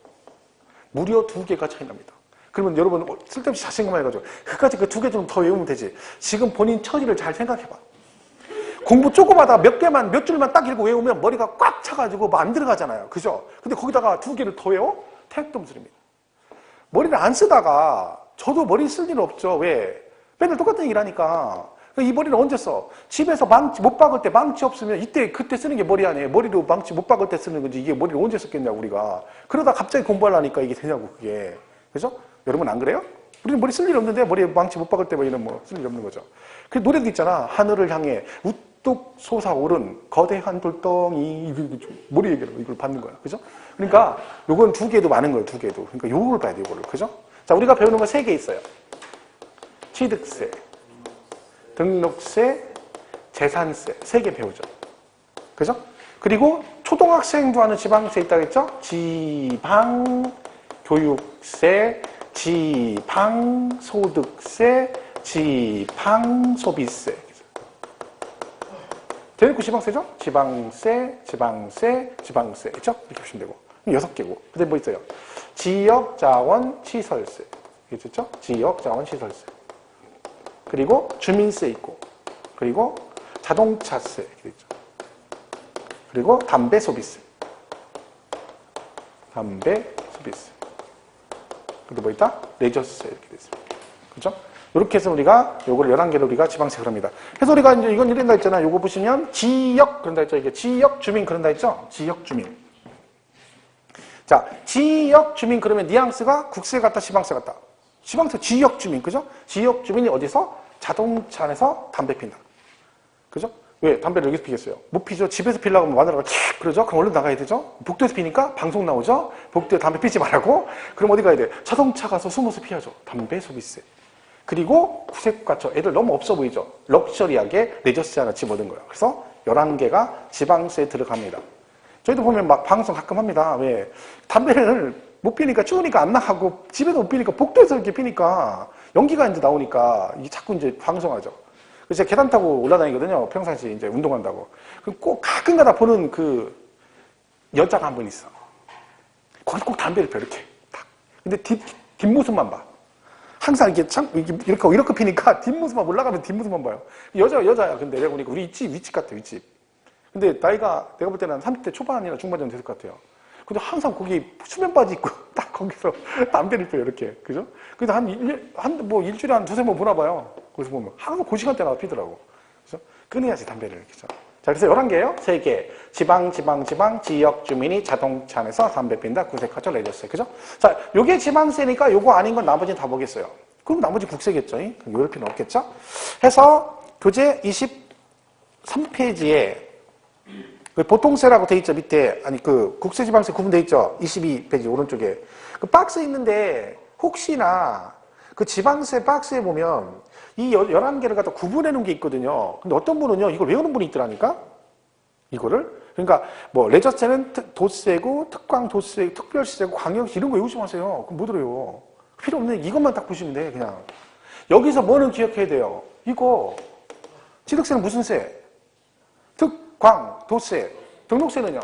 무려 2개가 차이 납니다. 그러면 여러분 쓸데없이 자신감만 해가지고 끝까지 그 2개 좀 더 외우면 되지. 지금 본인 처지를 잘 생각해봐. 공부 조금 하다가 몇 줄만 딱 읽고 외우면 머리가 꽉 차가지고 뭐 안 들어가잖아요. 그죠? 근데 거기다가 2개를 더 외워? 태극dom술입니다. 머리를 안 쓰다가 저도 머리 쓸 일은 없죠. 왜? 맨날 똑같은 얘기를 하니까. 이 머리를 언제 써? 집에서 망치 못 박을 때 망치 없으면 그때 쓰는 게 머리 아니에요. 머리로 망치 못 박을 때 쓰는 거지. 이게 머리를 언제 썼겠냐고 우리가. 그러다 갑자기 공부하려니까 이게 되냐고 그게. 그죠? 여러분 안 그래요? 우리는 머리 쓸 일 없는데 머리에 망치 못 박을 때 뭐 이런 뭐 쓸 일 없는 거죠. 그 노래도 있잖아. 하늘을 향해 우뚝 솟아오른 거대한 돌덩이. 머리 얘기로 이걸 받는 거야. 그죠? 그러니까 요건 2개도 많은 거예요. 2개도. 그러니까 요걸 봐야 돼. 요거를. 그죠? 자, 우리가 배우는 건 3개 있어요. 취득세, 등록세, 재산세 3개 배우죠. 그죠? 그리고 초등학생도 하는 지방세 있다고 했죠? 지방교육세, 지방소득세, 지방소비세. 대놓고 지방세죠? 지방세, 지방세, 지방세. 있죠? 이렇게 보시면 되고. 6개고. 그 다음에 뭐 있어요? 지역자원시설세. 있죠? 지역자원시설세. 그리고 주민세 있고. 그리고 자동차세. 이렇게 있죠. 그리고 담배소비세. 담배소비세. 그리고 뭐 있다? 레저세. 이렇게 돼 있습니다. 그죠? 이렇게 해서 우리가 요걸 11개를 우리가 지방세 그럽니다. 그래서 우리가 이제 이건 이런다 했잖아요. 요거 보시면 지역 그런다 했죠. 이게 지역 주민 그런다 했죠. 지역 주민. 자, 지역 주민 그러면 뉘앙스가 국세 같다, 지방세 같다. 지방세 지역 주민, 그죠? 지역 주민이 어디서? 자동차 안에서 담배 핀다. 그죠? 왜? 담배를 여기서 피겠어요? 못 피죠? 집에서 피려고 하면 마누라가 그러죠? 그럼 얼른 나가야 되죠? 복도에서 피니까 방송 나오죠? 복도에 담배 피지 말라고? 그럼 어디 가야 돼? 자동차 가서 숨어서 피하죠. 담배 소비세. 그리고 구세가처 애들 너무 없어 보이죠? 럭셔리하게 레저세 하나 집어든 거예요. 그래서 11개가 지방세에 들어갑니다. 저희도 보면 막 방송 가끔 합니다. 왜? 담배를 못 피니까 추우니까 안 나가고 집에도 못 피니까 복도에서 이렇게 피니까 연기가 이제 나오니까 이게 자꾸 이제 방송하죠. 그래서 제가 계단 타고 올라다니거든요. 평상시에 이제 운동한다고. 그럼 꼭 가끔가다 보는 그 여자가 한 분 있어. 거기 꼭 담배를 펴 이렇게 딱. 근데 뒷모습만 봐. 항상 이렇게 이렇게 피니까 뒷모습만 올라가면 뒷모습만 봐요. 여자야. 근데 내가 보니까 우리 윗집 같아, 윗집. 근데 나이가 내가 볼 때는 30대 초반이나 중반 정도 됐을 것 같아요. 근데 항상 거기 수면 바지 입고 딱 거기서 담배를 펴요, 이렇게. 그죠? 근데 뭐 일주일에 한 2-3번 보나 봐요. 거기서 보면. 항상 그 시간대 나와 피더라고. 그죠? 끊어야지, 담배를. 그죠? 자, 그래서 11개예요. 3개. 지방, 지역 주민이 자동차 안에서 담배 핀다. 구세가처 레저세. 그죠? 자, 요게 지방세니까 요거 아닌 건 나머지는 다 뭐겠어요? 그럼 나머지 국세겠죠? 요럴 필요는 없겠죠? 해서 교재 23페이지에 보통세라고 돼 있죠, 밑에. 아니, 그, 국세지방세 구분돼 있죠? 22페이지 오른쪽에. 그 박스 있는데, 혹시나, 그 지방세 박스에 보면, 이 11개를 갖다 구분해 놓은 게 있거든요. 근데 어떤 분은요, 이걸 외우는 분이 있더라니까? 이거를. 그러니까, 뭐, 레저세는 도세고, 특광도세, 특별시세고, 광역시 이런 거 외우지 마세요. 그럼 못 들어요. 필요 없는 이것만 딱 보시면 돼, 그냥. 여기서 뭐는 기억해야 돼요? 이거. 취득세는 무슨 세? 특광, 도세. 등록세는요?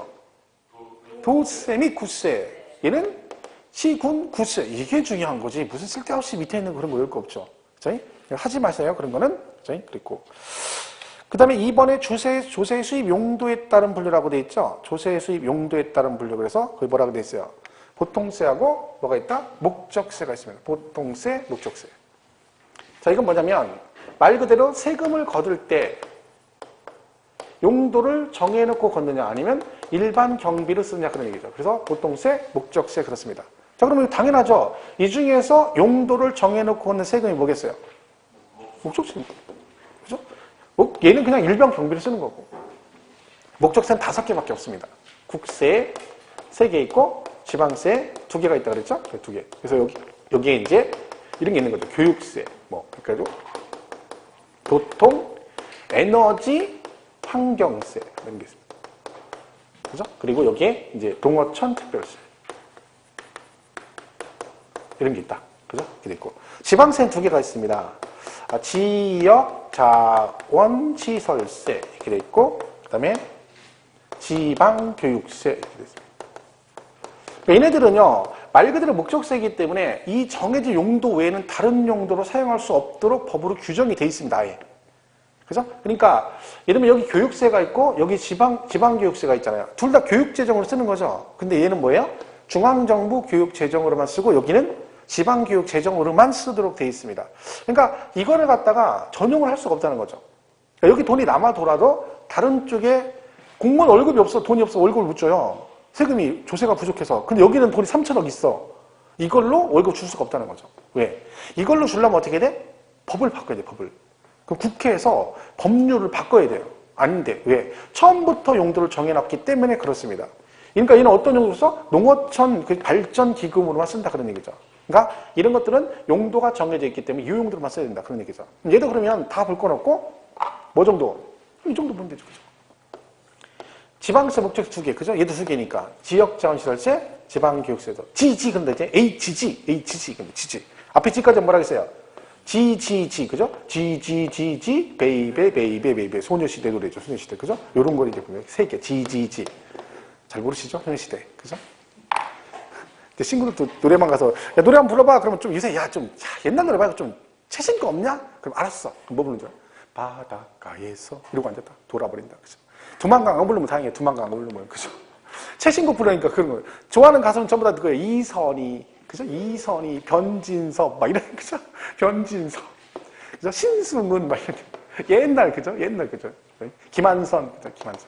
도세 및 구세. 얘는 시군, 구세. 이게 중요한 거지. 무슨 쓸데없이 밑에 있는 그런 거 외울 거 없죠. 그죠? 하지 마세요. 그런 거는. 그죠? 그랬고. 그 다음에 2번에 조세 수입 용도에 따른 분류라고 돼 있죠? 조세 수입 용도에 따른 분류. 그래서 거기 뭐라고 돼 있어요? 보통세하고 뭐가 있다? 목적세가 있습니다. 보통세, 목적세. 자, 이건 뭐냐면 말 그대로 세금을 거둘 때 용도를 정해놓고 걷느냐 아니면 일반 경비를 쓰느냐 그런 얘기죠. 그래서 보통세, 목적세 그렇습니다. 자, 그러면 당연하죠. 이 중에서 용도를 정해놓고 걷는 세금이 뭐겠어요? 목적세. 그죠? 얘는 그냥 일반 경비를 쓰는 거고. 목적세는 5개밖에 없습니다. 국세 3개 있고 지방세 2개가 있다 그랬죠? 2개. 그래서 여기에 이제 이런 게 있는 거죠. 교육세, 뭐, 그러니까 교통, 에너지, 환경세 이런 게 있습니다. 그죠? 그리고 여기에 이제 동어천 특별세 이런 게 있다. 그죠? 이렇게 돼 있고 지방세는 2개가 있습니다. 지역 자원 시설세 이렇게 돼 있고 그다음에 지방교육세 이렇게 돼 있습니다. 얘네들은요 말 그대로 목적세이기 때문에 이 정해진 용도 외에는 다른 용도로 사용할 수 없도록 법으로 규정이 돼 있습니다. 아예. 그죠? 그러니까 예를 들면 여기 교육세가 있고 여기 지방교육세가 있잖아요. 둘 다 교육재정으로 쓰는 거죠. 근데 얘는 뭐예요? 중앙정부 교육재정으로만 쓰고 여기는 지방교육재정으로만 쓰도록 돼 있습니다. 그러니까 이거를 갖다가 전용을 할 수가 없다는 거죠. 그러니까 여기 돈이 남아돌아도 다른 쪽에 공무원 월급이 없어 돈이 없어 월급을 못 줘요. 세금이 조세가 부족해서. 근데 여기는 돈이 3천억 있어. 이걸로 월급 줄 수가 없다는 거죠. 왜? 이걸로 주려면 어떻게 돼? 법을 바꿔야 돼, 법을. 그럼 국회에서 법률을 바꿔야 돼요. 아닌데. 왜? 처음부터 용도를 정해놨기 때문에 그렇습니다. 그러니까 얘는 어떤 용도로 써? 농어촌 발전기금으로만 쓴다 그런 얘기죠. 그러니까 이런 것들은 용도가 정해져 있기 때문에 이 용도로만 써야 된다 그런 얘기죠. 얘도 그러면 다 볼 건 없고 뭐 정도? 이 정도 보면 되죠. 그죠? 지방세 목적세 2개, 그죠? 얘도 2개니까. 지역자원시설세, 지방교육세도. 근데 이제 HG, 근데 지지. 앞에 지까지 뭐라 했어요? 그죠? 베이베. 소녀시대 노래죠, 소녀시대, 그죠? 요런 걸 이제 보면 3개, 잘 모르시죠? 소녀시대, 그죠? 근데 친구들도 노래방 가서, 야, 노래 한번 불러봐. 그러면 좀 요새, 옛날 노래 말고 좀 최신 거 없냐? 그럼 알았어. 그럼 뭐 부르는 줄 알아? 바닷가에서. 이러고 앉았다. 돌아버린다, 그죠? 두만강 안 부르면 다행이에요. 두만강 안 부르면. 그죠? 최신곡 부르니까 그런 거예요. 좋아하는 가수는 전부 다 그거예요. 이선희, 그죠? 이선희, 변진섭, 막 이런, 그죠? 변진섭. 그죠? 신승은, 막 이런. 옛날, 그죠? 그죠? 김한선, 그죠? 김한선.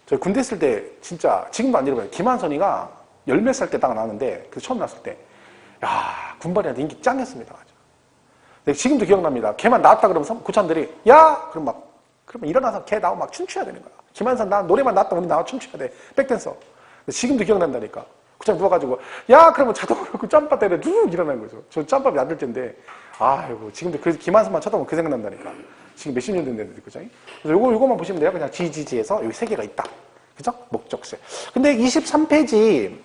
저희 군대 있을 때, 진짜, 지금도 안 잃어버려요. 김한선이가 10몇 살 때 딱 나왔는데, 그 처음 나왔을 때, 군발이한테 인기 짱이었습니다. 근데 지금도 기억납니다. 걔만 나왔다 그러면 고참들이, 그러면 일어나서 걔 나오면 막 춤춰야 되는 거야. 김한선 나 노래만 나왔다 우리 나와 춤춰야 돼. 백댄서. 지금도 기억난다니까. 그냥 누워가지고 그러면 자동으로 그 짬밥 때문에 쭉 일어나는 거죠. 저 짬밥이 안 될 텐데 아이고 지금도 그래서 김한선만 쳐다보면 그 생각난다니까. 지금 몇십 년 된 애들 그죠? 그래서 요거만 보시면 돼요. 그냥 GGG에서 여기 3개가 있다. 그죠? 목적세. 근데 23페이지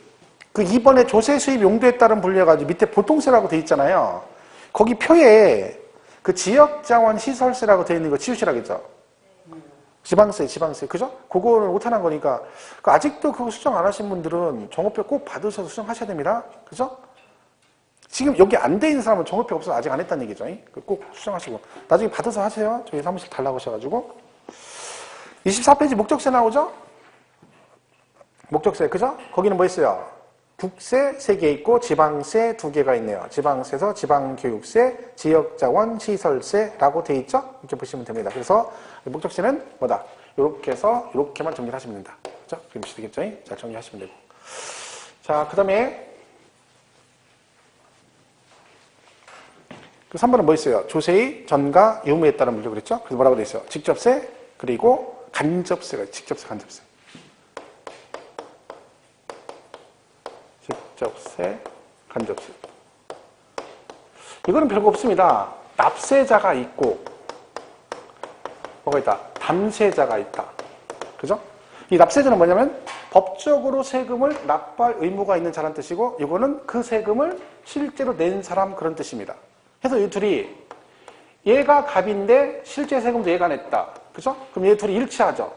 그 이번에 조세 수입 용도에 따른 분류해가지고 밑에 보통세라고 돼 있잖아요. 거기 표에 그 지역자원 시설세라고 돼 있는 거 치우시라겠죠? 지방세, 그죠? 그거를 못하는 거니까. 아직도 그거 수정 안 하신 분들은 정호표 꼭 받으셔서 수정하셔야 됩니다. 그죠? 지금 여기 안 돼 있는 사람은 정호표 없어서 아직 안 했다는 얘기죠. 꼭 수정하시고. 나중에 받아서 하세요. 저희 사무실 달라고 하셔가지고. 24페이지 목적세 나오죠? 목적세, 그죠? 거기는 뭐 있어요? 국세 3개 있고 지방세 2개가 있네요. 지방세에서 지방교육세, 지역자원 시설세라고 돼 있죠? 이렇게 보시면 됩니다. 그래서 목적세는 뭐다? 이렇게 해서 이렇게만 정리를 하시면 된다. 그죠? 그림시 되겠죠? 잘 정리하시면 되고. 자, 그 다음에 그 3번은 뭐 있어요? 조세의 전가 유무에 따른 물류 그랬죠? 그래서 뭐라고 돼 있어요? 직접세 그리고 간접세가 있어요. 직접세, 간접세. 직접세, 간접세. 이거는 별거 없습니다. 납세자가 있고 뭐가 있다? 담세자가 있다. 그죠? 이 납세자는 뭐냐면 법적으로 세금을 납부할 의무가 있는 자란 뜻이고 이거는 그 세금을 실제로 낸 사람 그런 뜻입니다. 그래서 이 둘이 얘가 갑인데 실제 세금도 얘가 냈다. 그죠? 그럼 얘 둘이 일치하죠.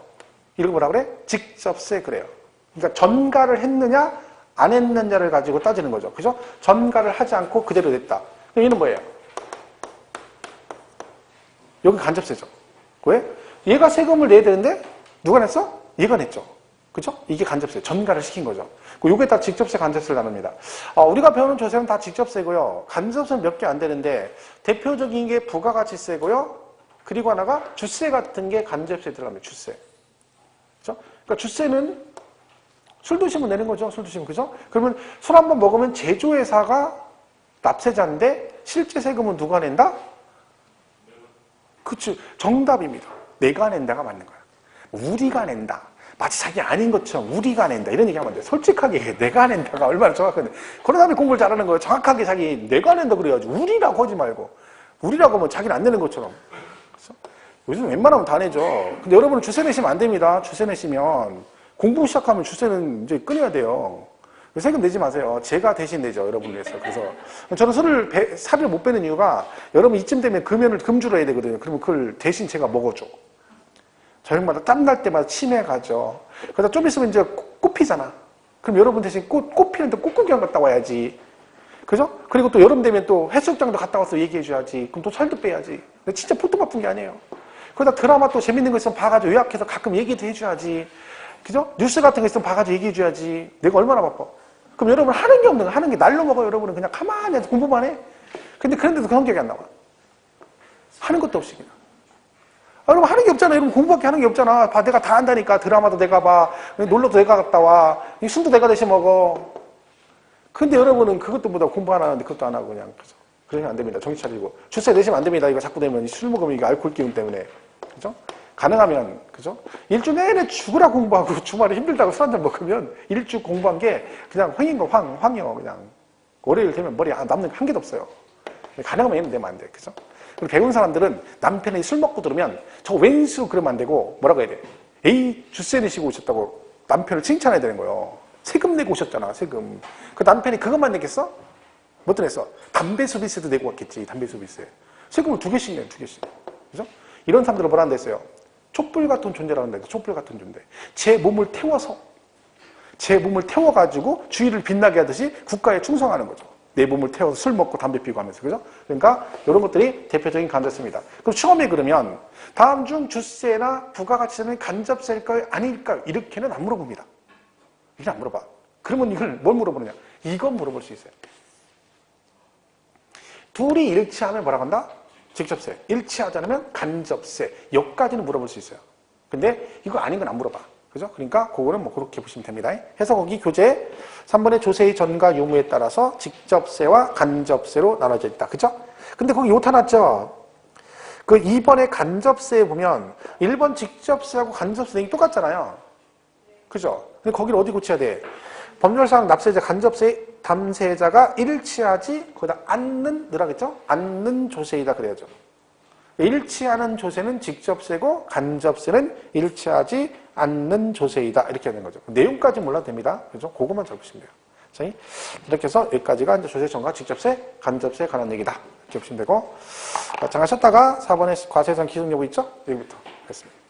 이걸 뭐라 그래? 직접세 그래요. 그러니까 전가를 했느냐 안 했느냐를 가지고 따지는 거죠. 그죠? 전가를 하지 않고 그대로 냈다. 그럼 얘는 뭐예요? 여기 간접세죠. 왜? 얘가 세금을 내야 되는데 누가 냈어? 얘가 냈죠. 그죠? 이게 간접세. 전가를 시킨 거죠. 요게 다 직접세, 간접세를 나눕니다. 우리가 배우는 조세는 다 직접세고요. 간접세는 몇 개 안 되는데 대표적인 게 부가가치세고요. 그리고 하나가 주세 같은 게 간접세에 들어갑니다. 주세. 그죠? 그러니까 주세는 술 드시면 내는 거죠. 술 드시면. 그죠? 그러면 술 한 번 먹으면 제조회사가 납세자인데 실제 세금은 누가 낸다? 그치. 정답입니다. 내가 낸다가 맞는 거야. 우리가 낸다. 마치 자기 아닌 것처럼 우리가 낸다. 이런 얘기 하면 안 돼. 솔직하게 내가 낸다가 얼마나 정확한데. 그런 사람이 공부를 잘하는 거예요. 정확하게 자기 내가 낸다 그래야지. 우리라고 하지 말고. 우리라고 하면 자기는 안 내는 것처럼. 그래서 요즘 웬만하면 다 내죠. 근데 여러분은 주세 내시면 안 됩니다. 주세 내시면. 공부 시작하면 주세는 이제 끊어야 돼요. 세금 내지 마세요. 제가 대신 내죠. 여러분을 위해서. 그래서 저는 살을 못 빼는 이유가 여러분 이쯤 되면 금주를 해야 되거든요. 그러면 그걸 대신 제가 먹어줘. 저녁마다 땀날 때마다 치매 가죠. 그러다 좀 있으면 이제 꽃 피잖아. 그럼 여러분 대신 꽃 피는데 꽃 구경 갔다 와야지. 그죠? 그리고 또 여름 되면 또 해수욕장도 갔다 와서 얘기해줘야지. 그럼 또 살도 빼야지. 근데 진짜 포도 바쁜 게 아니에요. 그러다 드라마 또 재밌는 거 있으면 봐가지고 요약해서 가끔 얘기도 해줘야지. 그죠? 뉴스 같은 거 있으면 봐가지고 얘기해줘야지. 내가 얼마나 바빠. 그럼 여러분 하는 게 없는 거, 하는 게 날로 먹어요. 여러분은 그냥 가만히 앉아서 공부만 해. 근데 그런데도 그런 기억이 안 나와. 하는 것도 없이 그냥. 여러분 하는 게 없잖아. 여러분 공부밖에 하는 게 없잖아. 내가 다 한다니까. 드라마도 내가 봐. 놀러도 내가 갔다 와. 술도 내가 대신 먹어. 근데 여러분은 그것도 보다 공부 안 하는데 그것도 안 하고 그냥. 그죠? 그러면 안 됩니다. 정신 차리고. 주세 내시면 안 됩니다. 이거 자꾸 되면 술 먹으면 이게 알코올 기운 때문에. 그죠? 가능하면, 그죠? 일주 내내 죽으라 공부하고 주말에 힘들다고 술 한잔 먹으면 일주 공부한 게 그냥 황인 거 황이요. 그냥. 월요일 되면 머리에 남는 게 한 개도 없어요. 가능하면 얘는 되면 안 돼. 그죠? 그리고 배운 사람들은 남편이 술 먹고 들으면 저 왼수 그러면 안 되고 뭐라고 해야 돼? 에이, 주세 내시고 오셨다고 남편을 칭찬해야 되는 거예요. 세금 내고 오셨잖아, 세금. 그 남편이 그것만 내겠어? 뭐 냈어? 담배 소비세도 내고 왔겠지, 담배 소비세. 세금을 2개씩 내, 2개씩. 그죠? 이런 사람들은 뭐라 한다 했어요? 촛불 같은 존재라고 한다 했어, 촛불 같은 존재. 제 몸을 태워가지고 주위를 빛나게 하듯이 국가에 충성하는 거죠. 내 몸을 태워서 술 먹고 담배 피고 하면서. 그죠? 그러니까 이런 것들이 대표적인 간접세입니다. 그럼 처음에 그러면 다음 중 주세나 부가가치세는 간접세일까요? 아닐까요? 이렇게는 안 물어봅니다. 이렇게 안 물어봐. 그러면 이걸 뭘 물어보느냐? 이건 물어볼 수 있어요. 둘이 일치하면 뭐라고 한다? 직접세. 일치하지 않으면 간접세. 여기까지는 물어볼 수 있어요. 근데 이거 아닌 건 안 물어봐. 그죠? 그러니까 그거는 뭐 그렇게 보시면 됩니다. 해서 거기 교재 3번의 조세의 전가 요무에 따라서 직접세와 간접세로 나눠져 있다. 그죠? 근데 거기 요타 났죠? 그 2번의 간접세에 보면 1번 직접세하고 간접세 내용이 똑같잖아요. 그죠? 근데 거기를 어디 고쳐야 돼? 법률상 납세자, 간접세, 담세자가 일치하지 거기다 않는 느라겠죠? 않는 조세이다 그래야죠. 일치하는 조세는 직접세고 간접세는 일치하지 않는 조세이다 이렇게 하는 거죠. 내용까지 몰라도 됩니다. 그죠? 그것만 잘 보시면 돼요. 자, 이렇게 해서 여기까지가 이제 조세 전가, 직접세, 간접세에 관한 얘기다 이렇게 보시면 되고, 잘 하셨다가 4번에 과세상 기준요구 있죠? 여기부터 하겠습니다.